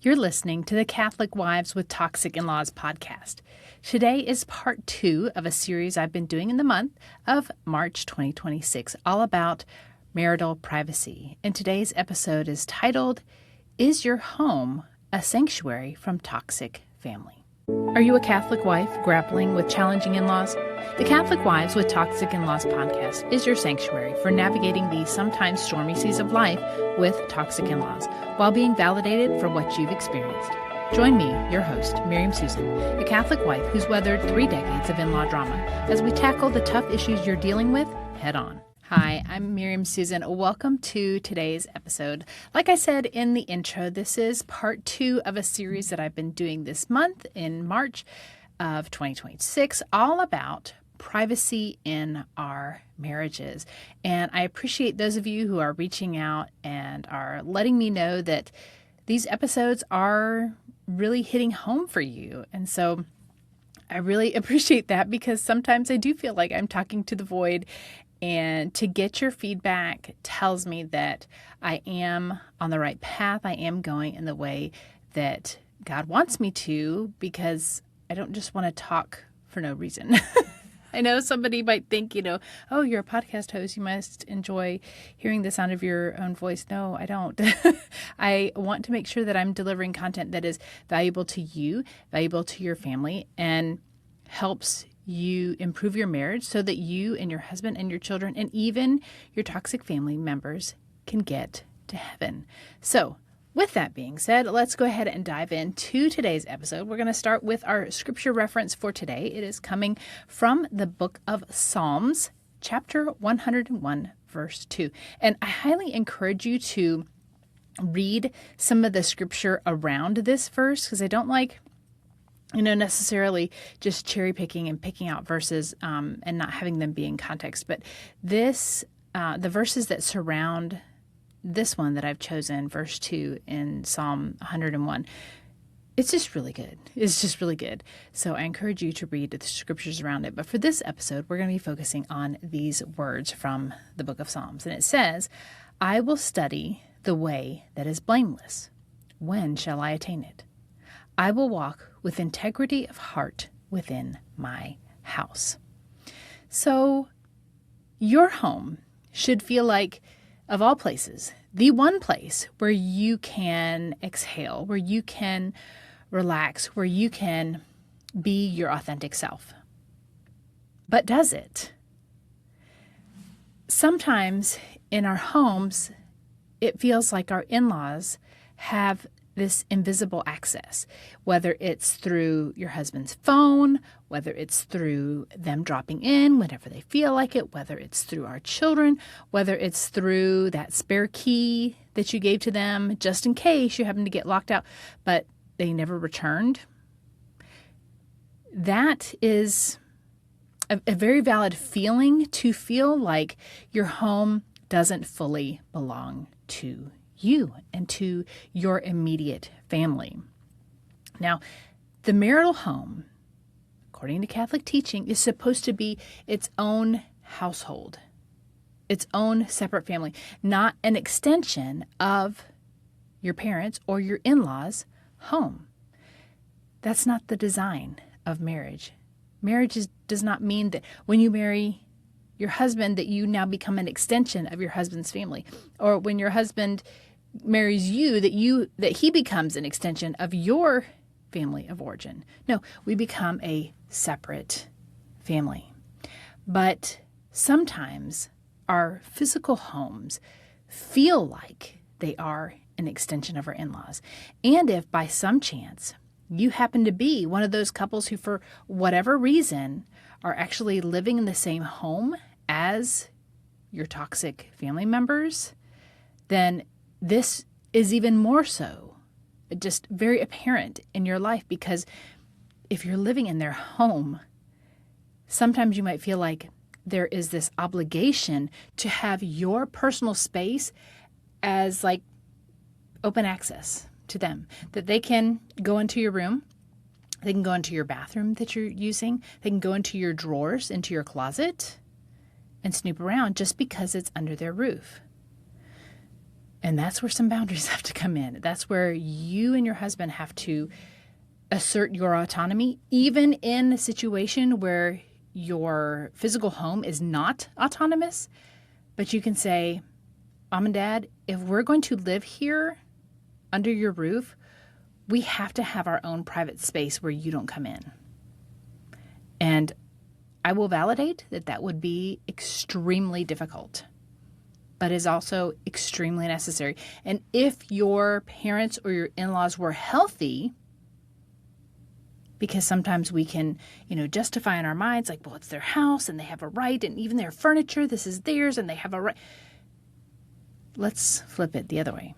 You're listening to the Catholic Wives with Toxic In-Laws podcast. Today is part 2 of a series I've been doing in the month of March 2026, all about marital privacy. And today's episode is titled, Is Your Home a Sanctuary from Toxic Family? Are you a Catholic wife grappling with challenging in-laws? The Catholic Wives with Toxic In-Laws podcast is your sanctuary for navigating the sometimes stormy seas of life with toxic in-laws while being validated for what you've experienced. Join me, your host, Miriam Susan, a Catholic wife who's weathered 3 decades of in-law drama, as we tackle the tough issues you're dealing with head on. Hi, I'm Miriam Susan. Welcome to today's episode. Like I said in the intro, this is part 2 of a series that I've been doing this month in March of 2026, all about privacy in our marriages. And I appreciate those of you who are reaching out and are letting me know that these episodes are really hitting home for you. And so I really appreciate that, because sometimes I do feel like I'm talking to the void, and to get your feedback tells me that I am on the right path. I am going in the way that God wants me to, because I don't just want to talk for no reason. I know somebody might think, oh, you're a podcast host, you must enjoy hearing the sound of your own voice. No, I don't. I want to make sure that I'm delivering content that is valuable to you, valuable to your family, and helps you improve your marriage so that you and your husband and your children and even your toxic family members can get to heaven. So with that being said, let's go ahead and dive into today's episode. We're going to start with our scripture reference for today. It is coming from the book of Psalms, chapter 101, verse 2. And I highly encourage you to read some of the scripture around this verse, because I don't like necessarily just cherry picking and picking out verses and not having them be in context. But this, the verses that surround this one that I've chosen, verse 2 in Psalm 101, it's just really good. It's just really good. So I encourage you to read the scriptures around it. But for this episode, we're going to be focusing on these words from the book of Psalms. And it says, I will study the way that is blameless. When shall I attain it? I will walk with integrity of heart within my house. So your home should feel like, of all places, the one place where you can exhale, where you can relax, where you can be your authentic self. But does it? Sometimes in our homes, it feels like our in-laws have this invisible access, whether it's through your husband's phone, whether it's through them dropping in whenever they feel like it, whether it's through our children, whether it's through that spare key that you gave to them just in case you happen to get locked out, but they never returned. That is a very valid feeling, to feel like your home doesn't fully belong to you and to your immediate family. Now, the marital home, according to Catholic teaching, is supposed to be its own household, its own separate family, not an extension of your parents' or your in-laws' home. That's not the design of marriage. Marriage does not mean that when you marry your husband that you now become an extension of your husband's family, or when your husband marries you that he becomes an extension of your family of origin. No, we become a separate family. But sometimes our physical homes feel like they are an extension of our in-laws. And if by some chance you happen to be one of those couples who, for whatever reason, are actually living in the same home as your toxic family members, then this is even more so just very apparent in your life, because if you're living in their home, sometimes you might feel like there is this obligation to have your personal space as like open access to them, that they can go into your room, they can go into your bathroom that you're using, they can go into your drawers, into your closet, and snoop around just because it's under their roof. And that's where some boundaries have to come in. That's where you and your husband have to assert your autonomy, even in a situation where your physical home is not autonomous. But you can say, Mom and Dad, if we're going to live here under your roof, we have to have our own private space where you don't come in. And I will validate that that would be extremely difficult, but is also extremely necessary. And if your parents or your in-laws were healthy, because sometimes we can, justify in our minds, like, well, it's their house and they have a right, and even their furniture, this is theirs and they have a right. Let's flip it the other way.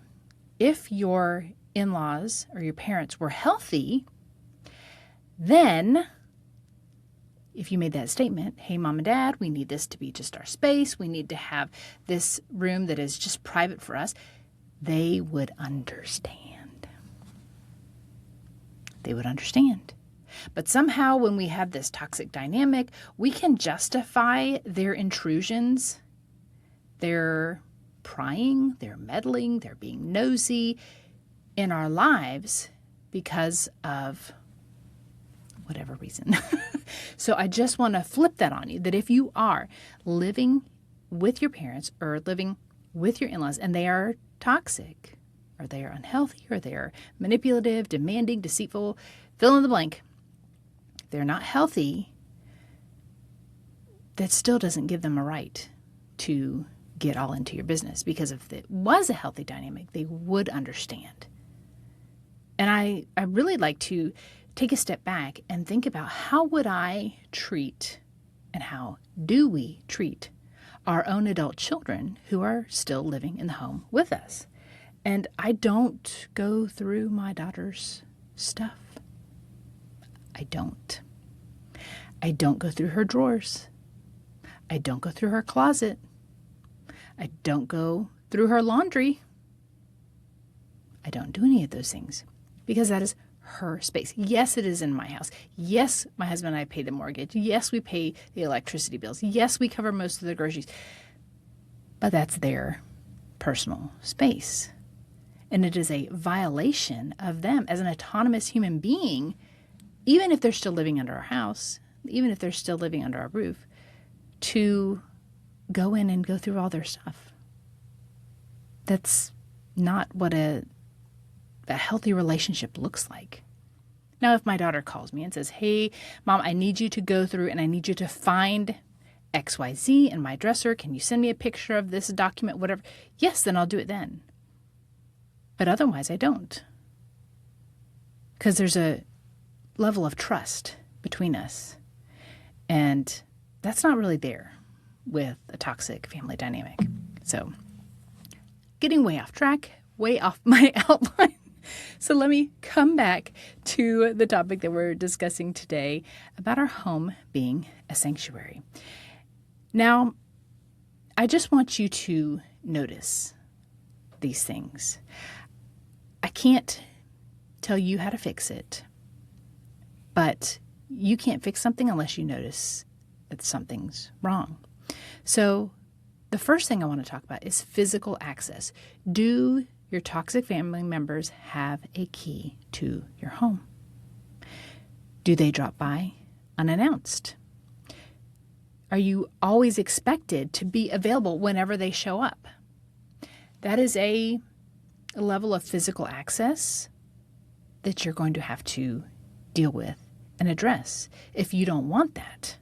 If your in-laws or your parents were healthy, then if you made that statement, hey, Mom and Dad, we need this to be just our space. We need to have this room that is just private for us. They would understand. They would understand. But somehow when we have this toxic dynamic, we can justify their intrusions, their prying, their meddling, their being nosy in our lives because of whatever reason. So I just want to flip that on you, that if you are living with your parents or living with your in-laws and they are toxic or they are unhealthy or they are manipulative, demanding, deceitful, fill in the blank, they're not healthy, that still doesn't give them a right to get all into your business, because if it was a healthy dynamic, they would understand. And I really like to take a step back and think about, how would I treat and how do we treat our own adult children who are still living in the home with us? And I don't go through my daughter's stuff. I don't. I don't go through her drawers. I don't go through her closet. I don't go through her laundry. I don't do any of those things because that is her space. Yes, it is in my house. Yes, my husband and I pay the mortgage. Yes, we pay the electricity bills. Yes, we cover most of the groceries. But that's their personal space. And it is a violation of them as an autonomous human being, even if they're still living under our house, even if they're still living under our roof, to go in and go through all their stuff. That's not what a healthy relationship looks like. Now, if my daughter calls me and says, hey, Mom, I need you to go through and I need you to find XYZ in my dresser. Can you send me a picture of this document, whatever? Yes, then I'll do it then. But otherwise, I don't. Because there's a level of trust between us. And that's not really there with a toxic family dynamic. So, getting way off track, way off my outline. So let me come back to the topic that we're discussing today about our home being a sanctuary. Now, I just want you to notice these things. I can't tell you how to fix it, but you can't fix something unless you notice that something's wrong. So the first thing I want to talk about is physical access. Do your toxic family members have a key to your home? Do they drop by unannounced? Are you always expected to be available whenever they show up? That is a level of physical access that you're going to have to deal with and address if you don't want that.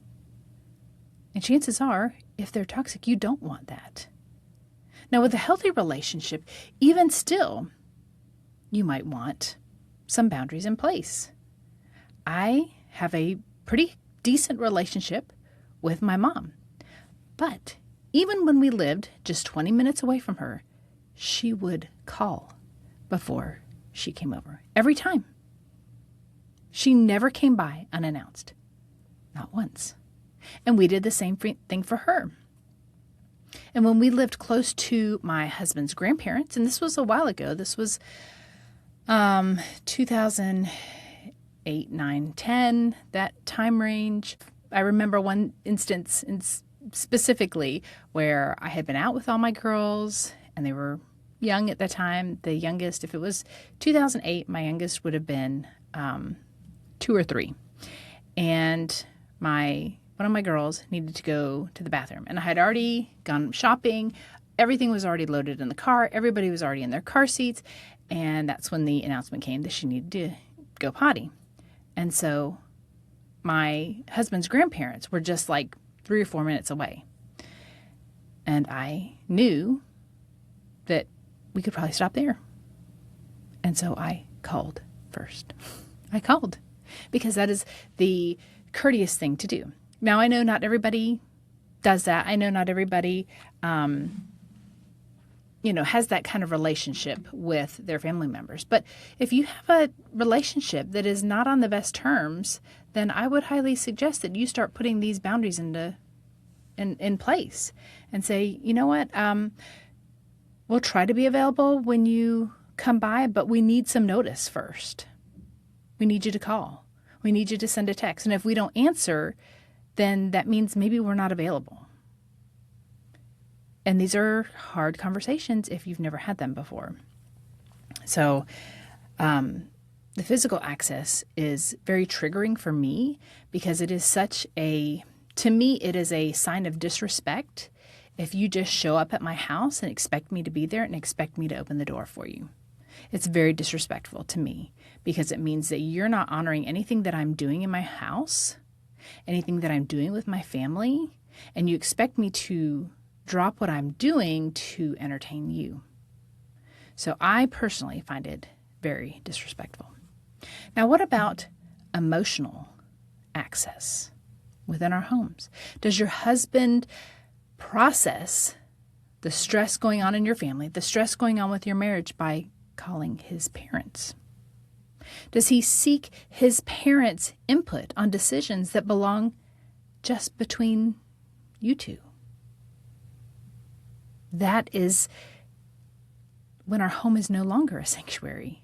And chances are, if they're toxic, you don't want that. Now, with a healthy relationship, even still, you might want some boundaries in place. I have a pretty decent relationship with my mom. But even when we lived just 20 minutes away from her, she would call before she came over. Every time. She never came by unannounced. Not once. And we did the same thing for her. And when we lived close to my husband's grandparents, and this was a while ago, this was 2008, 9, 10, that time range. I remember one instance specifically where I had been out with all my girls and they were young at the time. The youngest, if it was 2008, my youngest would have been 2 or 3. And one of my girls needed to go to the bathroom. And I had already gone shopping. Everything was already loaded in the car. Everybody was already in their car seats. And that's when the announcement came that she needed to go potty. And so my husband's grandparents were just like 3 or 4 minutes away. And I knew that we could probably stop there. And so I called first. I called because that is the courteous thing to do. Now, I know not everybody does that. I know not everybody, has that kind of relationship with their family members. But if you have a relationship that is not on the best terms, then I would highly suggest that you start putting these boundaries in place and say, you know what, we'll try to be available when you come by, but we need some notice first. We need you to call. We need you to send a text. And if we don't answer, then that means maybe we're not available. And these are hard conversations if you've never had them before. So the physical access is very triggering for me because it is to me, it is a sign of disrespect if you just show up at my house and expect me to be there and expect me to open the door for you. It's very disrespectful to me because it means that you're not honoring anything that I'm doing in my house, anything that I'm doing with my family, and you expect me to drop what I'm doing to entertain you. So I personally find it very disrespectful. Now, what about emotional access within our homes? Does your husband process the stress going on in your family, the stress going on with your marriage by calling his parents? Does he seek his parents' input on decisions that belong just between you two? That is when our home is no longer a sanctuary.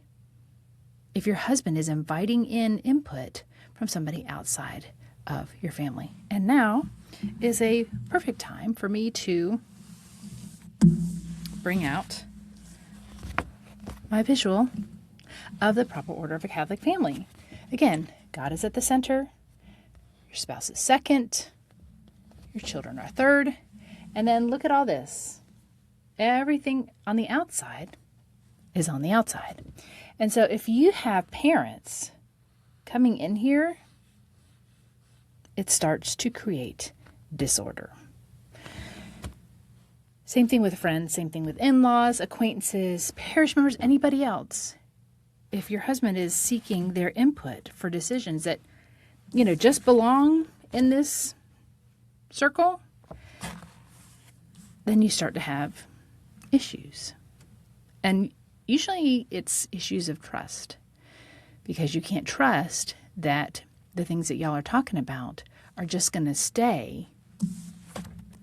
If your husband is inviting in input from somebody outside of your family. And now is a perfect time for me to bring out my visual of the proper order of a Catholic family. Again, God is at the center, your spouse is second, your children are third, and then look at all this. Everything on the outside is on the outside. And so if you have parents coming in here, it starts to create disorder. Same thing with friends, same thing with in-laws, acquaintances, parish members, anybody else. If your husband is seeking their input for decisions that, just belong in this circle, then you start to have issues. And usually it's issues of trust, because you can't trust that the things that y'all are talking about are just going to stay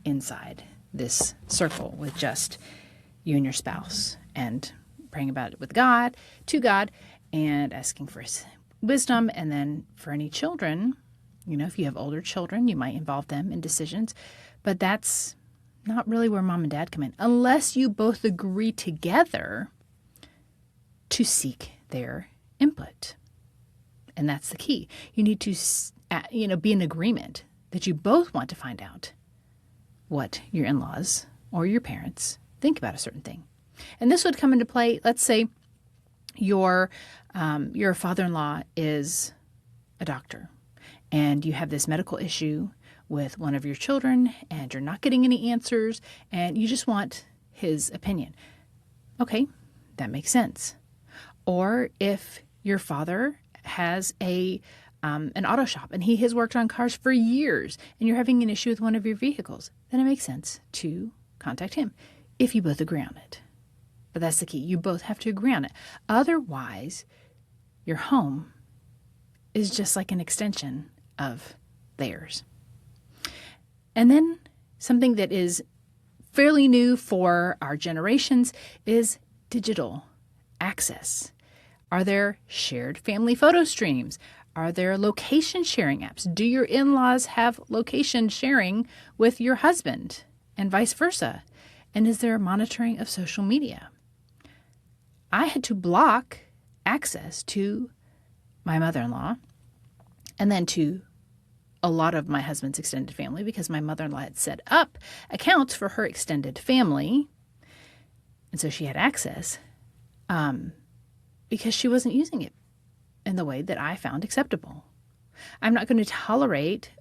inside this circle with just you and your spouse, and praying about it with God, to God, and asking for his wisdom. And then for any children, if you have older children, you might involve them in decisions, but that's not really where mom and dad come in, unless you both agree together to seek their input. And that's the key. You need to, be in agreement that you both want to find out what your in-laws or your parents think about a certain thing. And this would come into play. Let's say your father-in-law is a doctor and you have this medical issue with one of your children and you're not getting any answers and you just want his opinion. Okay, that makes sense. Or if your father has an auto shop and he has worked on cars for years and you're having an issue with one of your vehicles, then it makes sense to contact him if you both agree on it. But that's the key. You both have to agree on it. Otherwise, your home is just like an extension of theirs. And then something that is fairly new for our generations is digital access. Are there shared family photo streams? Are there location sharing apps? Do your in-laws have location sharing with your husband and vice versa? And is there monitoring of social media? I had to block access to my mother-in-law and then to a lot of my husband's extended family, because my mother-in-law had set up accounts for her extended family. And so she had access because she wasn't using it in the way that I found acceptable. I'm not going to tolerate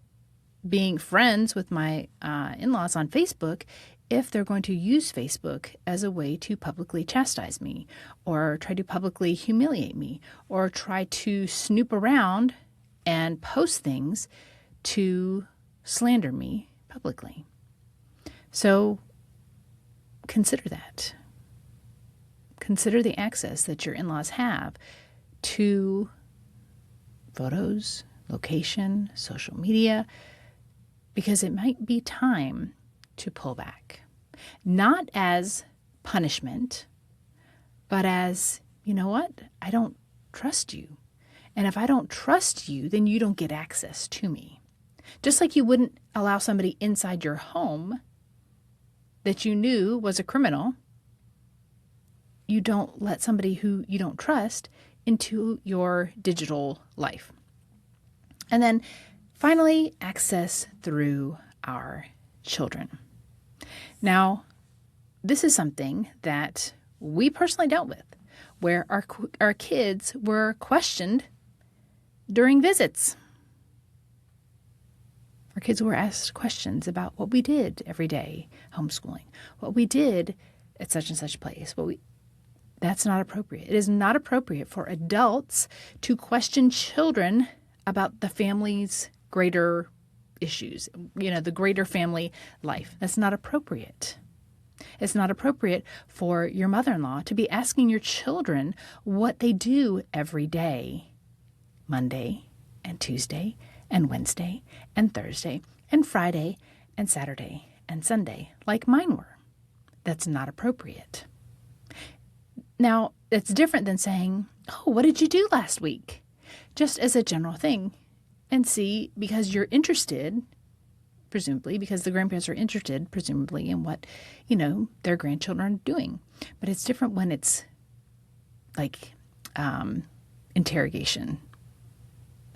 being friends with my in-laws on Facebook if they're going to use Facebook as a way to publicly chastise me or try to publicly humiliate me or try to snoop around and post things to slander me publicly. So consider that. Consider the access that your in-laws have to photos, location, social media, because it might be time to pull back. Not as punishment, but as, you know what? I don't trust you. And if I don't trust you, then you don't get access to me. Just like you wouldn't allow somebody inside your home that you knew was a criminal, you don't let somebody who you don't trust into your digital life. And then finally, access through our children. Now, this is something that we personally dealt with, where our kids were questioned during visits. Our kids were asked questions about what we did every day, homeschooling, what we did at such and such place. That's not appropriate. It is not appropriate for adults to question children about the family's greater issues, the greater family life. That's not appropriate. It's not appropriate for your mother-in-law to be asking your children what they do every day, Monday and Tuesday and Wednesday and Thursday and Friday and Saturday and Sunday, like mine were. That's not appropriate. Now, it's different than saying, oh, what did you do last week? Just as a general thing. And see, because you're interested, presumably, because the grandparents are interested, presumably, in what, their grandchildren are doing. But it's different when it's like interrogation.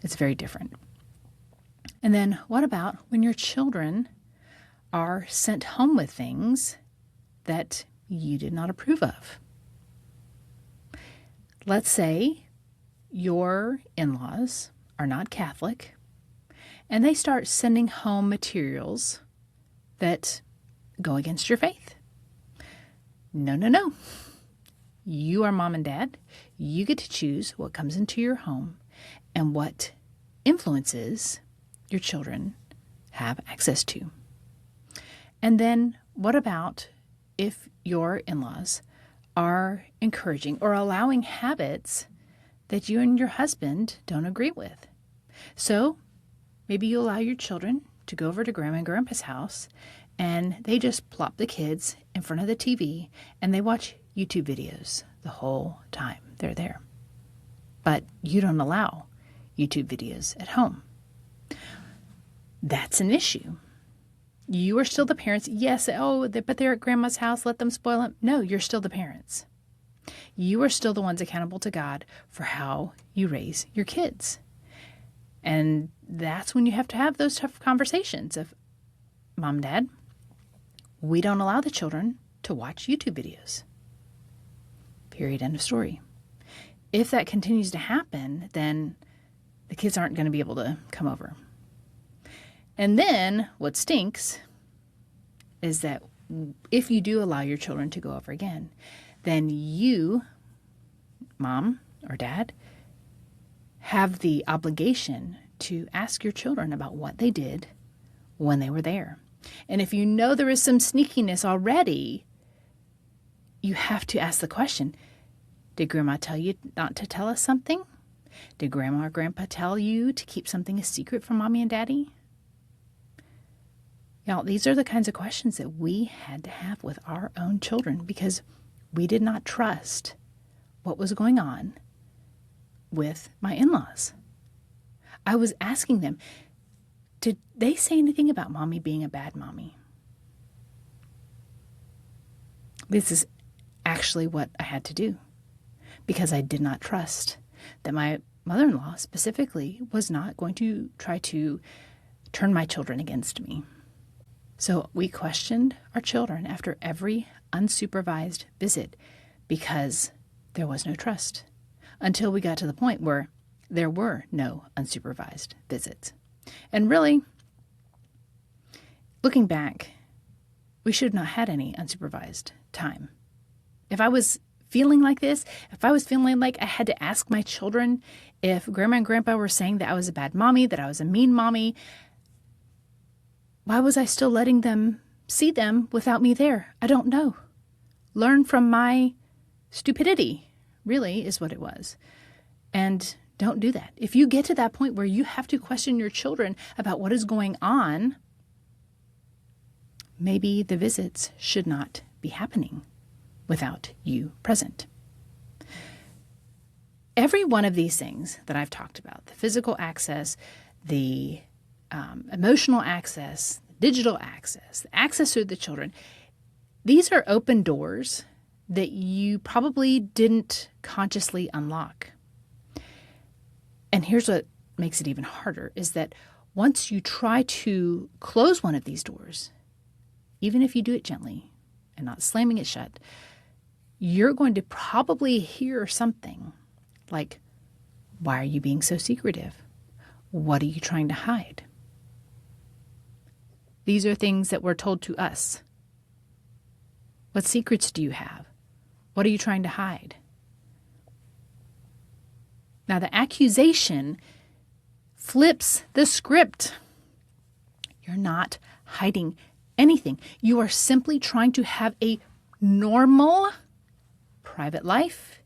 It's very different. And then what about when your children are sent home with things that you did not approve of? Let's say your in-laws are not Catholic, and they start sending home materials that go against your faith. No. You are mom and dad. You get to choose what comes into your home and what influences your children have access to. And then what about if your in-laws are encouraging or allowing habits that you and your husband don't agree with? So maybe you allow your children to go over to Grandma and Grandpa's house and they just plop the kids in front of the TV and they watch YouTube videos the whole time they're there. But you don't allow YouTube videos at home. That's an issue. You are still the parents. Yes, but they're at Grandma's house. Let them spoil them. No, you're still the parents. You are still the ones accountable to God for how you raise your kids. And that's when you have to have those tough conversations of, Mom, Dad, we don't allow the children to watch YouTube videos. Period. End of story. If that continues to happen, then the kids aren't going to be able to come over. And then what stinks is that if you do allow your children to go over again, then you, mom or dad, have the obligation to ask your children about what they did when they were there. And if you know there is some sneakiness already, you have to ask the question, did Grandma tell you not to tell us something? Did Grandma or Grandpa tell you to keep something a secret from Mommy and Daddy? These are the kinds of questions that we had to have with our own children because we did not trust what was going on with my in-laws. I was asking them, did they say anything about Mommy being a bad mommy? This is actually what I had to do. because I did not trust that my mother-in-law specifically was not going to try to turn my children against me. So we questioned our children after every unsupervised visit because there was no trust, until we got to the point where there were no unsupervised visits. And really, looking back, we should have not had any unsupervised time. If I was feeling like this, if I was feeling like I had to ask my children if Grandma and Grandpa were saying that I was a bad mommy, that I was a mean mommy, why was I still letting them see them without me there? I don't know. Learn from my stupidity, really, is what it was. And don't do that. If you get to that point where you have to question your children about what is going on, maybe the visits should not be happening without you present. Every one of these things that I've talked about, the physical access, the emotional access, digital access, the access to the children, these are open doors that you probably didn't consciously unlock. And here's what makes it even harder, is that once you try to close one of these doors, even if you do it gently and not slamming it shut, you're going to probably hear something like, why are you being so secretive? What are you trying to hide? These are things that were told to us. What secrets do you have? What are you trying to hide? Now, the accusation flips the script. You're not hiding anything. You are simply trying to have a normal private life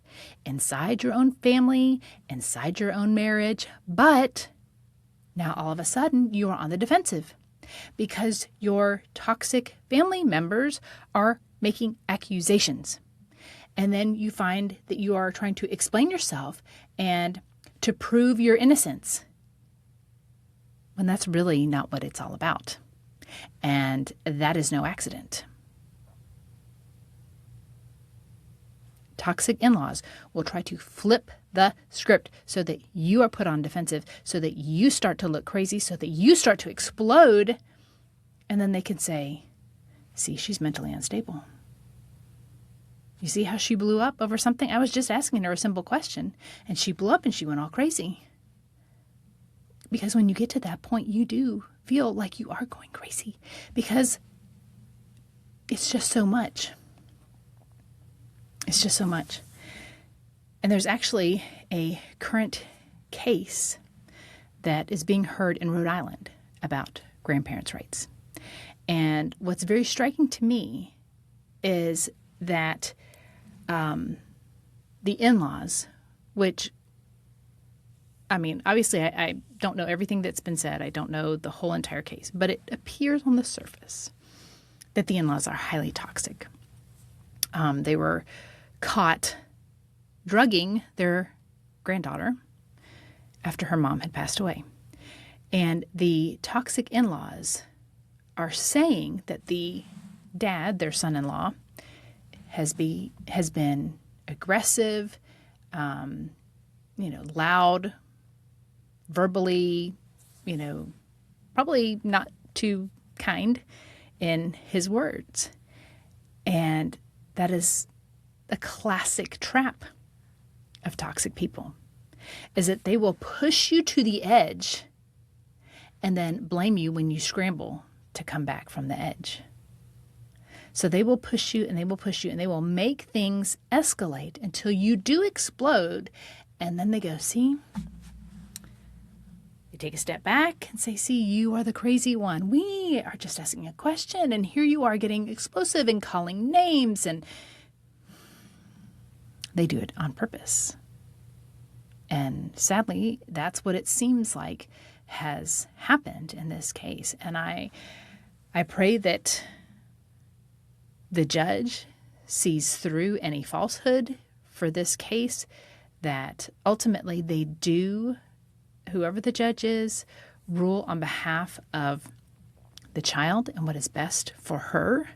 inside your own family, inside your own marriage. But now all of a sudden you are on the defensive because your toxic family members are making accusations. And then you find that you are trying to explain yourself and to prove your innocence, when that's really not what it's all about. And that is no accident. Toxic in-laws will try to flip the script so that you are put on defensive, so that you start to look crazy, so that you start to explode, and then they can say, see, she's mentally unstable. You see how she blew up over something? I was just asking her a simple question, and she blew up and she went all crazy. Because when you get to that point, you do feel like you are going crazy because it's just so much. It's just so much. And there's actually a current case that is being heard in Rhode Island about grandparents' rights. And what's very striking to me is that the in-laws, which, I mean, obviously I don't know everything that's been said. I don't know the whole entire case. But it appears on the surface that the in-laws are highly toxic. They were caught drugging their granddaughter after her mom had passed away. And the toxic in-laws are saying that the dad, their son-in-law, has been aggressive, loud, verbally, probably not too kind in his words. And that is a classic trap of toxic people, is that they will push you to the edge and then blame you when you scramble to come back from the edge. So they will push you and they will push you and they will make things escalate until you do explode. And then they go, see, you take a step back and say, see, you are the crazy one. We are just asking a question. And here you are getting explosive and calling names. And they do it on purpose. And sadly, that's what it seems like has happened in this case. And I pray that the judge sees through any falsehood for this case, that ultimately they do, whoever the judge is, rule on behalf of the child and what is best for her.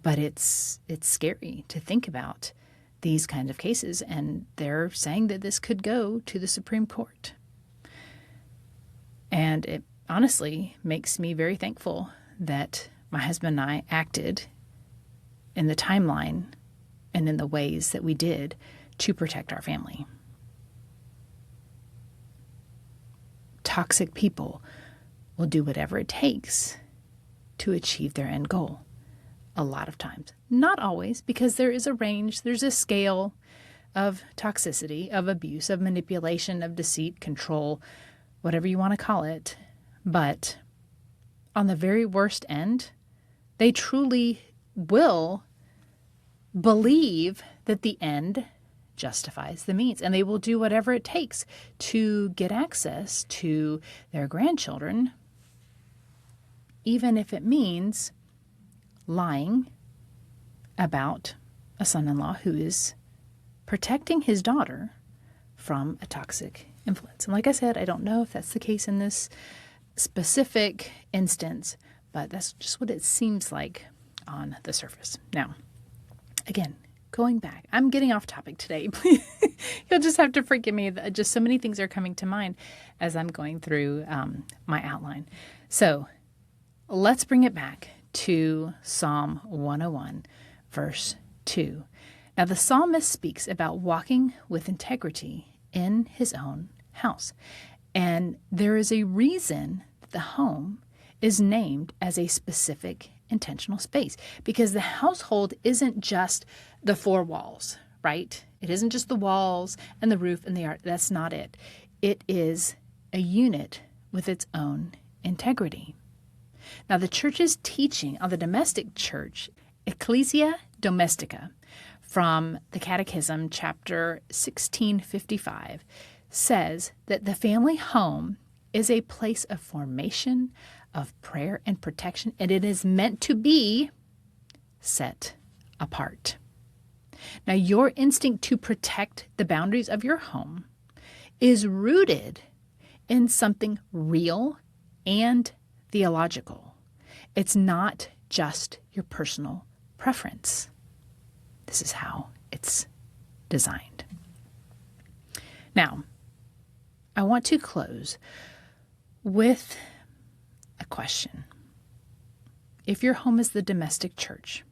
But it's scary to think about these kinds of cases, and they're saying that this could go to the Supreme Court. And it honestly makes me very thankful that my husband and I acted in the timeline and in the ways that we did to protect our family. Toxic people will do whatever it takes to achieve their end goal. A lot of times. Not always, because there is a range, there's a scale of toxicity, of abuse, of manipulation, of deceit, control, whatever you want to call it. But on the very worst end, they truly will believe that the end justifies the means, and they will do whatever it takes to get access to their grandchildren, even if it means lying about a son-in-law who is protecting his daughter from a toxic influence. And like I said, I don't know if that's the case in this specific instance, but that's just what it seems like on the surface. Now, again, going back, I'm getting off topic today. Please, you'll just have to forgive me. Just so many things are coming to mind as I'm going through my outline. So let's bring it back to Psalm 101, verse 2. Now, the psalmist speaks about walking with integrity in his own house. And there is a reason that the home is named as a specific intentional space, because the household isn't just the four walls, right? It isn't just the walls and the roof and the art. That's not it. It is a unit with its own integrity. Now, the church's teaching on the domestic church, Ecclesia Domestica, from the Catechism, chapter 1655, says that the family home is a place of formation, of prayer and protection, and it is meant to be set apart. Now, your instinct to protect the boundaries of your home is rooted in something real and theological. It's not just your personal preference. This is how it's designed. Now, I want to close with a question. If your home is the domestic church,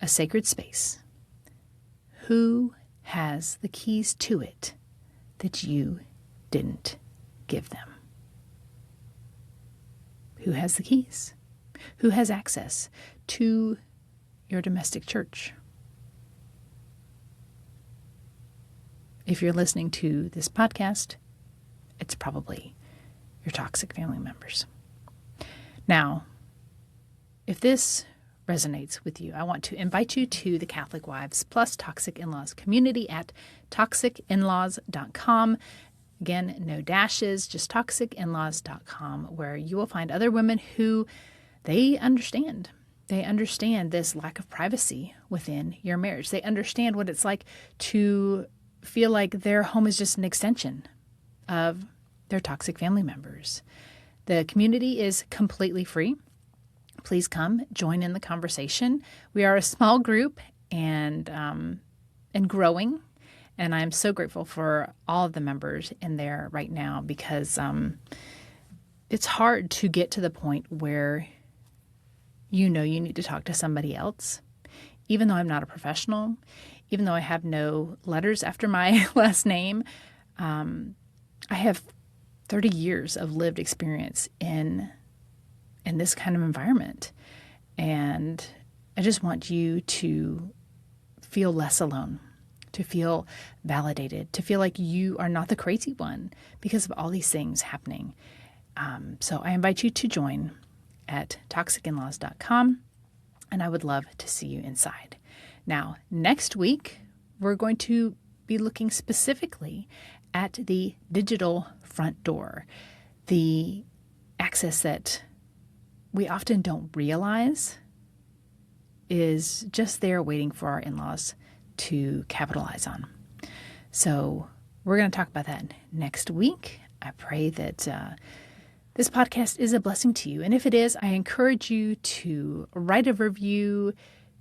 a sacred space, who has the keys to it that you didn't give them? Who has the keys? Who has access to your domestic church? If you're listening to this podcast, it's probably your toxic family members. Now, if this resonates with you, I want to invite you to the Catholic Wives Plus Toxic In-Laws community at toxicinlaws.com. Again, no dashes, just toxicinlaws.com, where you will find other women who they understand. They understand this lack of privacy within your marriage. They understand what it's like to feel like their home is just an extension of their toxic family members. The community is completely free. Please come join in the conversation. We are a small group and growing. And I'm so grateful for all of the members in there right now, because it's hard to get to the point where you know you need to talk to somebody else. Even though I'm not a professional, even though I have no letters after my last name, I have 30 years of lived experience in this kind of environment. And I just want you to feel less alone, to feel validated, to feel like you are not the crazy one because of all these things happening. So I invite you to join at toxicinlaws.com, and I would love to see you inside. Now, next week, we're going to be looking specifically at the digital front door, the access that we often don't realize is just there waiting for our in-laws to capitalize on. So we're going to talk about that next week. I pray that this podcast is a blessing to you. And if it is, I encourage you to write a review,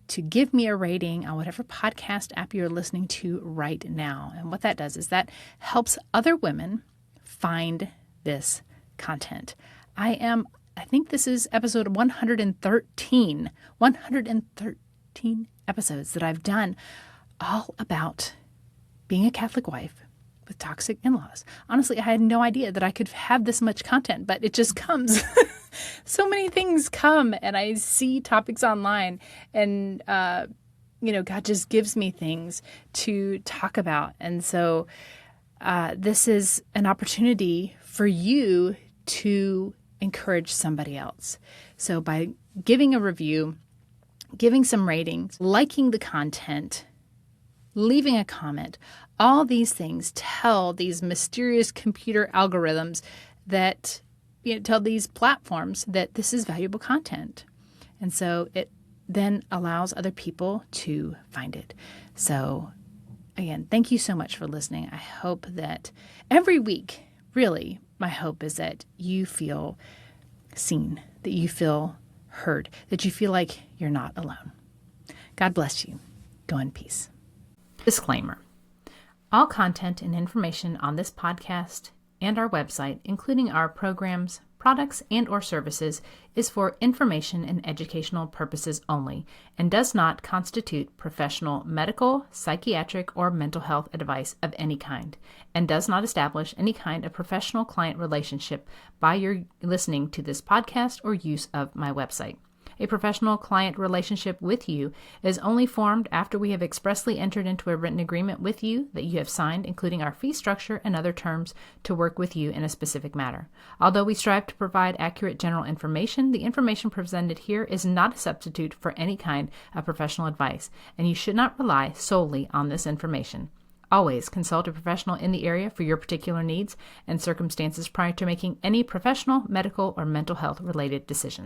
to give me a rating on whatever podcast app you're listening to right now. And what that does is that helps other women find this content. I think this is episode 113 episodes that I've done all about being a Catholic wife with toxic in-laws. Honestly, I had no idea that I could have this much content, but it just comes. So many things come, and I see topics online, and God just gives me things to talk about. And so this is an opportunity for you to encourage somebody else. So by giving a review, giving some ratings, liking the content, leaving a comment, all these things tell these mysterious computer algorithms that tell these platforms that this is valuable content. And so it then allows other people to find it. So again, thank you so much for listening. I hope that every week, really, my hope is that you feel seen, that you feel heard, that you feel like you're not alone. God bless you. Go in peace. Disclaimer. All content and information on this podcast and our website, including our programs, products, and or services, is for information and educational purposes only and does not constitute professional medical, psychiatric, or mental health advice of any kind, and does not establish any kind of professional client relationship by your listening to this podcast or use of my website. A professional client relationship with you is only formed after we have expressly entered into a written agreement with you that you have signed, including our fee structure and other terms to work with you in a specific matter. Although we strive to provide accurate general information, the information presented here is not a substitute for any kind of professional advice, and you should not rely solely on this information. Always consult a professional in the area for your particular needs and circumstances prior to making any professional, medical, or mental health related decisions.